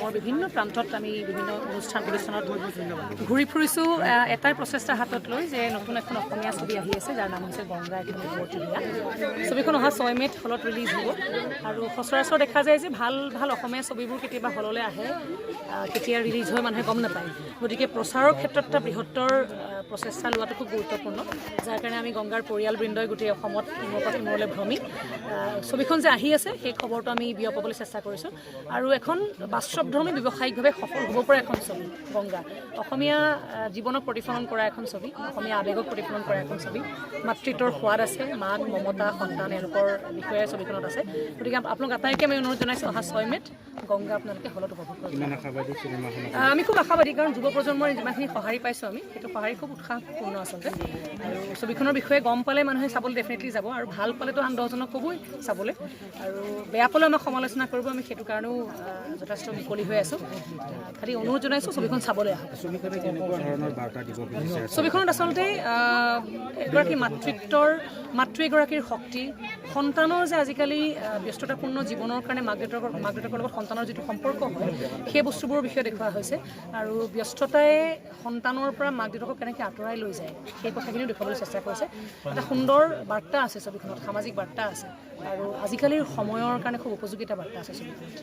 অসমৰ বিভিন্ন প্ৰান্তত আমি বিভিন্ন অনুষ্ঠান প্ৰতিষ্ঠানত ঘূৰি ফুৰিছোঁ এটাই প্ৰচেষ্টা হাতত লৈ যে নতুন এখন অসমীয়া ছবি আহি আছে যাৰ নাম হৈছে গংগা এখন বৰ ধুনীয়া ছবিখন অহা 6 মে'ত হলত ৰিলিজ হ'ব আৰু সচৰাচৰ দেখা যায় যে ভাল ভাল অসমীয়া ছবিবোৰ কেতিয়াবা হললৈ আহে কেতিয়া ৰিলিজ হয় মানুহে গম নাপায় গতিকে প্ৰচাৰৰ ক্ষেত্ৰত এটা বৃহত্তৰ প্ৰচেষ্টা লোৱাটো খুব গুৰুত্বপূৰ্ণ যাৰ কাৰণে আমি গংগাৰ পৰিয়ালবৃন্দই গোটেই অসমত ইমূৰলৈ ভ্ৰমি ছবিখন যে আহি আছে সেই খবৰটো আমি বিয়পাবলৈ চেষ্টা কৰিছোঁ আৰু এখন বাস্তৱধৰ্মী ব্যৱসায়িকভাৱে সফল হ'ব পৰা এখন ছবি গংগা অসমীয়া জীৱনক প্ৰতিফলন কৰা এখন ছবি অসমীয়া আৱেগক প্ৰতিফলন কৰা এখন ছবি মাতৃত্বৰ সোৱাদ আছে মাক মমতা সন্তান এওঁলোকৰ বিষয়ে ছবিখনত আছে গতিকে আপোনালোক আটাইকে আমি অনুৰোধ জনাইছোঁ অহা 6 মে'ত গংগা আপোনালোকে হলত উপভোগ কৰিব আমি খুব আশাবাদী কাৰণ যুৱ প্ৰজন্মৰ যিমানখিনি সঁহাৰি পাইছোঁ আমি সেইটো সঁহাৰি খুব উৎসাহপূৰ্ণ আচলতে আৰু ছবিখনৰ বিষয়ে গম পালে মানুহে চাবলৈ ডেফিনেটলি যাব আৰু ভাল পালেতো আন 10জনক ক'বই চাবলৈ আৰু বেয়া পালেও আমাক সমালোচনা কৰিব আমি সেইটো কাৰণেও যথেষ্ট মুকলি হৈ আছোঁ খালি অনুৰোধ জনাইছোঁ ছবিখন চাবলৈ আহক ছবিখনত আচলতে এগৰাকী মাতৃ এগৰাকীৰ শক্তি সন্তানৰ যে আজিকালি ব্যস্ততাপূৰ্ণ জীৱনৰ কাৰণে মাক দেউতাকৰ লগত সন্তানৰ যিটো সম্পৰ্ক হয় সেই বস্তুবোৰৰ বিষয়ে দেখুওৱা হৈছে আৰু ব্যস্ততাই সন্তানৰ পৰা মাক দেউতাকক কেনেকৈ আঁতৰাই লৈ যায় সেই কথাখিনিও দেখুৱাবলৈ চেষ্টা কৰিছে এটা সুন্দৰ বাৰ্তা আছে ছবিখনত সামাজিক বাৰ্তা আছে আৰু আজিকালিৰ সময়ৰ কাৰণে খুব উপযোগী এটা বাৰ্তা আছে ছবিখনত